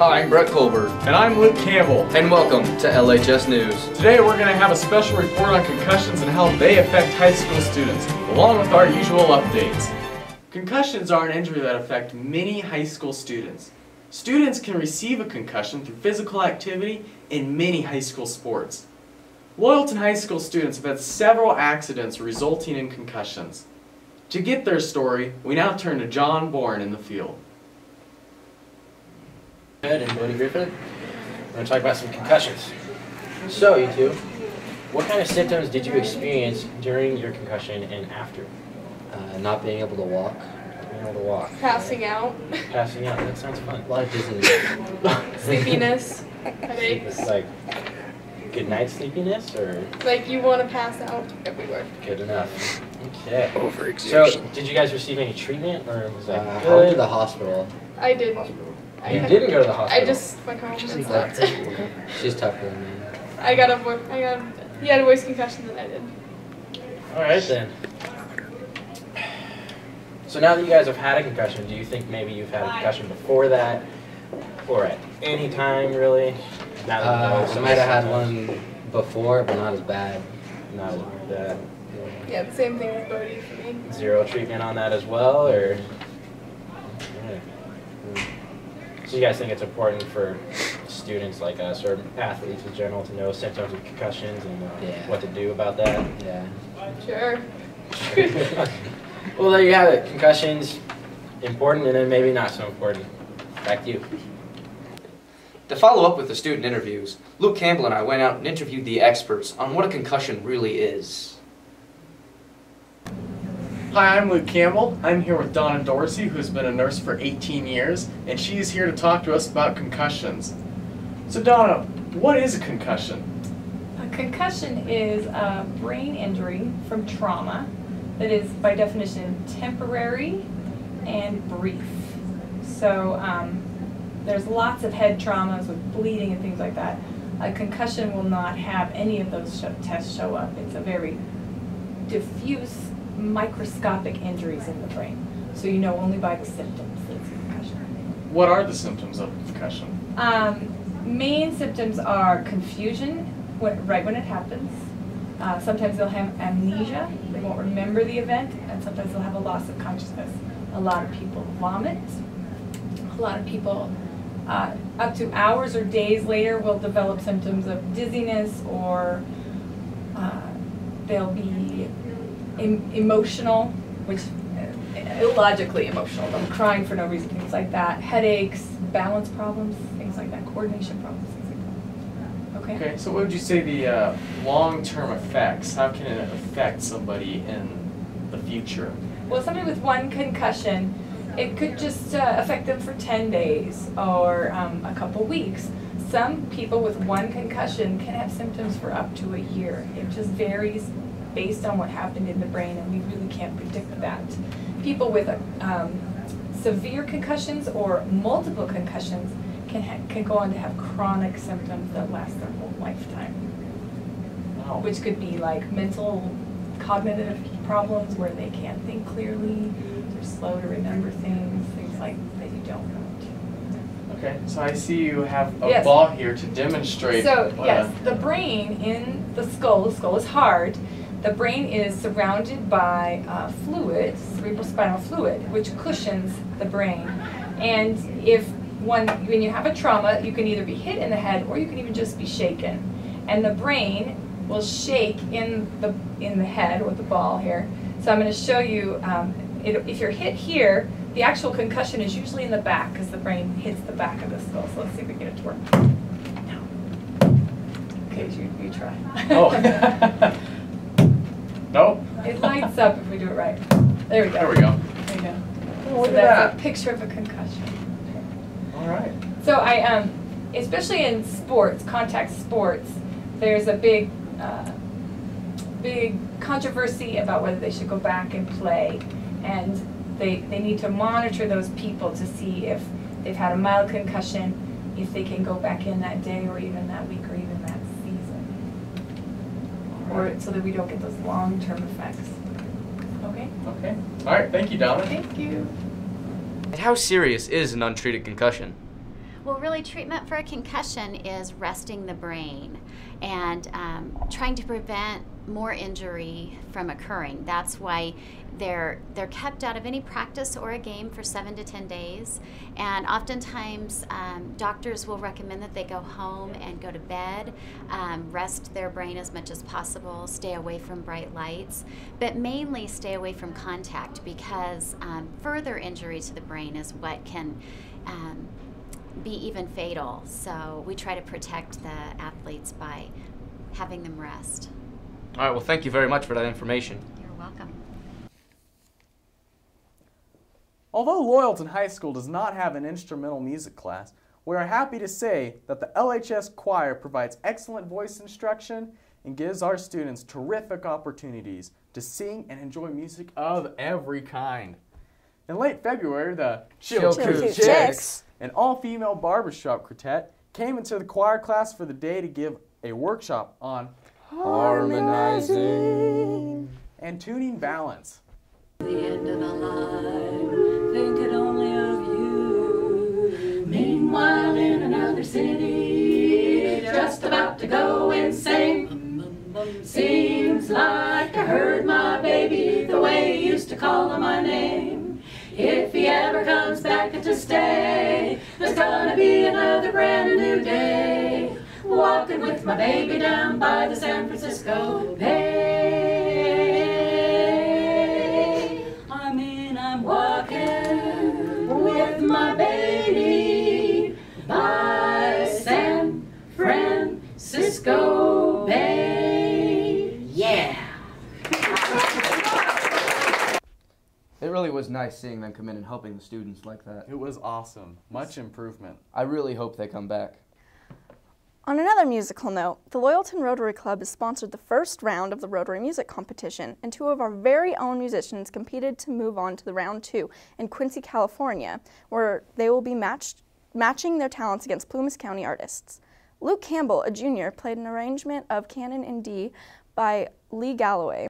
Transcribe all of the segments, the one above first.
Hi, I'm Brett Colbert. And I'm Luke Campbell. And welcome to LHS News. Today we're going to have a special report on concussions and how they affect high school students, along with our usual updates. Concussions are an injury that affect many high school students. Students can receive a concussion through physical activity in many high school sports. Loyalton High School students have had several accidents resulting in concussions. To get their story, we now turn to John Bourne in the field. And Bodie Griffin. We're going to talk about some concussions. So, you two, what kind of symptoms did you experience during your concussion and after? Not being able to walk. Being able to walk. Passing out. Passing out. That sounds fun. A lot of dizziness. Sleepiness. Headaches. It's like good night sleepiness, or Like you want to pass out everywhere. good enough? Okay. Overexertion. So, did you guys receive any treatment, or was that I went good? to the hospital. I didn't. You didn't go to the hospital. I just went home and slept. She's tougher than me. He had a worse concussion than I did. All right then. So now that you guys have had a concussion, do you think maybe you've had a concussion before that, or at any time really? Now that you know I some might have had symptoms? one before, but not as bad. Not like that. Yeah, the same thing with Bodie for me. Zero treatment on that as well, or? So you guys think it's important for students like us, or athletes in general, to know symptoms of concussions and what to do about that? Yeah. Sure. Well, there you have it. Concussions, important, and then maybe not so important. Back to you. To follow up with the student interviews, Luke Campbell and I went out and interviewed the experts on what a concussion really is. Hi, I'm Luke Campbell. I'm here with Donna Dorsey, who's been a nurse for 18 years, and she is here to talk to us about concussions. So Donna, what is a concussion? A concussion is a brain injury from trauma that is, by definition, temporary and brief. So there's lots of head traumas with bleeding and things like that. A concussion will not have any of those tests show up. It's a very diffuse, microscopic injuries in the brain. So you know only by the symptoms that it's a concussion. What are the symptoms of concussion? Main symptoms are confusion right when it happens. Sometimes they'll have amnesia, they won't remember the event, and sometimes they'll have a loss of consciousness. A lot of people vomit. A lot of people, up to hours or days later, will develop symptoms of dizziness, or they'll be emotional, which illogically emotional, them crying for no reason, things like that. Headaches, balance problems, things like that, coordination problems, things like that. Okay? Okay, so what would you say the long-term effects? How can it affect somebody in the future? Well, somebody with one concussion, it could just affect them for 10 days or a couple weeks. Some people with one concussion can have symptoms for up to a year. It just varies based on what happened in the brain, and we really can't predict that. People with severe concussions or multiple concussions can go on to have chronic symptoms that last their whole lifetime. Wow. Which could be like mental, cognitive problems where they can't think clearly, they're slow to remember things like that you don't know. Okay, so I see you have a Yes. ball here to demonstrate. So yes, the brain in the skull is hard. The brain is surrounded by fluid, cerebrospinal fluid, which cushions the brain. And when you have a trauma, you can either be hit in the head or you can even just be shaken. And the brain will shake in the head or the ball here. So I'm going to show you, if you're hit here, the actual concussion is usually in the back because the brain hits the back of the skull. So let's see if we can get it to work. Okay, you try. Oh. Nope. It lights up if we do it right. There we go. There we go. There you go. Oh, look So at that's that. a picture of a concussion. All right. So especially in sports, contact sports, there's a big controversy about whether they should go back and play, and they need to monitor those people to see if they've had a mild concussion, if they can go back in that day or even that week or even that season, or so that we don't get those long-term effects. Okay? Okay. All right. Thank you, Donna. Thank you. And how serious is an untreated concussion? Well, really, treatment for a concussion is resting the brain and trying to prevent more injury from occurring. That's why they're kept out of any practice or a game for 7 to 10 days. And oftentimes, doctors will recommend that they go home and go to bed, rest their brain as much as possible, stay away from bright lights, but mainly stay away from contact, because further injury to the brain is what can be even fatal. So we try to protect the athletes by having them rest. All right, well, thank you very much for that information. You're welcome. Although Loyalton High School does not have an instrumental music class, we are happy to say that the LHS choir provides excellent voice instruction and gives our students terrific opportunities to sing and enjoy music of every kind. In late February, the Chill Cute Chicks, an all-female barbershop quartet, came into the choir class for the day to give a workshop on harmonizing and tuning balance. The end of the line, thinking only of you. Meanwhile, in another city, just about to go insane. Seems like I heard my baby the way he used to call my name. If he ever comes back to stay, there's gonna be another brand new day. Walking with my baby down by the San Francisco Bay. I mean, I'm walking with my baby by San Francisco Bay. Yeah. It really was nice seeing them come in and helping the students like that. It was awesome. Much improvement. I really hope they come back. On another musical note, the Loyalton Rotary Club has sponsored the first round of the Rotary Music Competition, and 2 of our very own musicians competed to move on to the round 2 in Quincy, California, where they will be matching their talents against Plumas County artists. Luke Campbell, a junior, played an arrangement of Canon in D by Lee Galloway.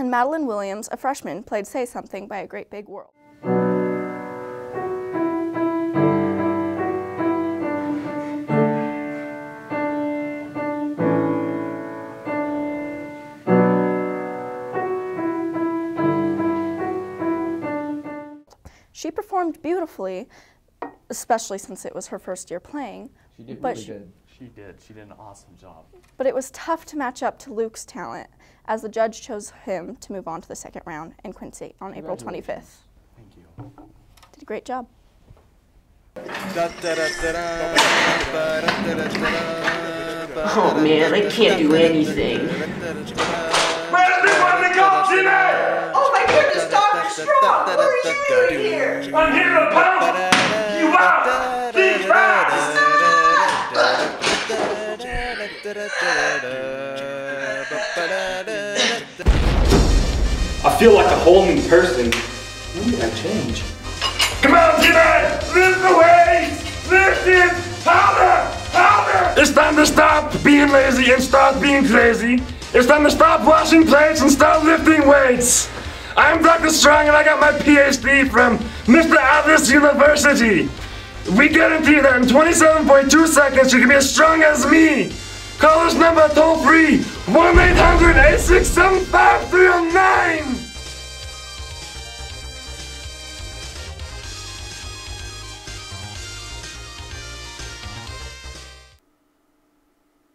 Madeline Williams, a freshman, played Say Something by A Great Big World. She performed beautifully, especially since it was her first year playing. She did really good. She did. She did an awesome job. But it was tough to match up to Luke's talent, as the judge chose him to move on to the second round in Quincy on April 25th. Thank you. Did a great job. Oh man, I can't do anything. Oh my goodness, Dr. Strong, what are you doing here? I'm here to pump you out! Think fast! I feel like a whole new person. When did I change? Come on, tonight! Lift the weights! Lift it! Harder! Harder! It's time to stop being lazy and start being crazy. It's time to stop washing plates and start lifting weights. I'm Dr. Strong and I got my PhD from Mr. Atlas University. We guarantee that in 27.2 seconds you can be as strong as me. Call this number toll free, 1-800-867-5309.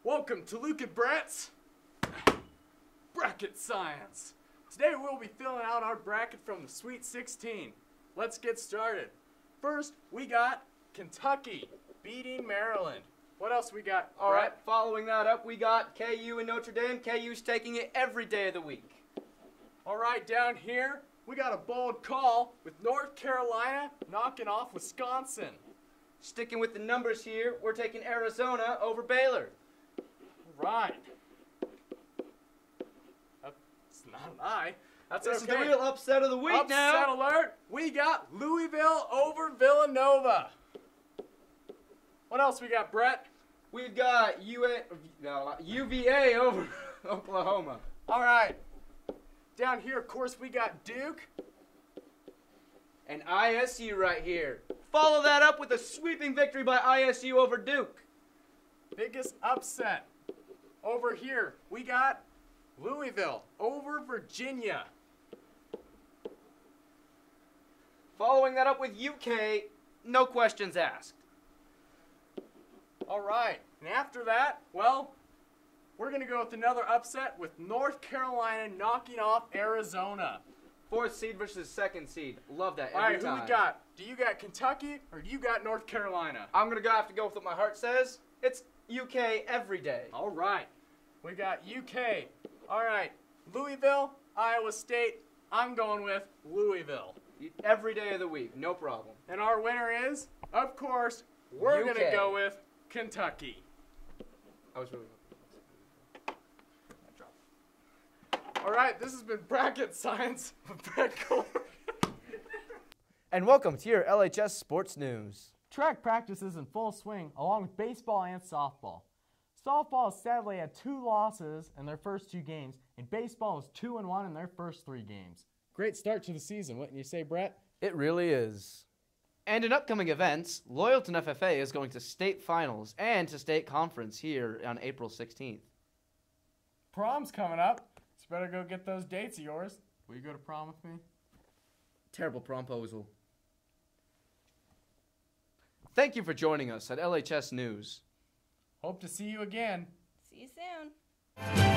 Welcome to Luke and Brett's Bracket Science. Today we'll be filling out our bracket from the Sweet 16. Let's get started. First, we got Kentucky beating Maryland. What else we got? All right, following that up, we got KU and Notre Dame. KU's taking it every day of the week. All All right, down here, we got a bold call with North Carolina knocking off Wisconsin. Sticking with the numbers here, we're taking Arizona over Baylor. All right. That's not an eye. That's This okay. is the real upset of the week now. Upset alert! We got Louisville over Villanova. What else we got, Brett? We've got UVA over Oklahoma. All right. Down here, of course, we got Duke. And ISU right here. Follow that up with a sweeping victory by ISU over Duke. Biggest upset. Over here, we got Louisville over Virginia. Following that up with UK, no questions asked. All right. And after that, well, we're going to go with another upset with North Carolina knocking off Arizona. 4th seed versus 2nd seed. Love that All every right, time. who we got? Do you got Kentucky or do you got North Carolina? I'm going to have to go with what my heart says. It's UK every day. All right. We got UK. All right. Louisville, Iowa State. I'm going with Louisville. Every day of the week, no problem. And our winner is, of course, we're going to go with Kentucky. I was really All right, this has been Bracket Science with Brett Cole. And welcome to your LHS Sports News. Track practice is in full swing, along with baseball and softball. Softball sadly had 2 losses in their first 2 games, and baseball was 2-1 in their first 3 games. Great start to the season, wouldn't you say, Brett? It really is. And in upcoming events, Loyalton FFA is going to state finals and to state conference here on April 16th. Prom's coming up, so you better go get those dates of yours. Will you go to prom with me? Terrible promposal. Thank you for joining us at LHS News. Hope to see you again. See you soon.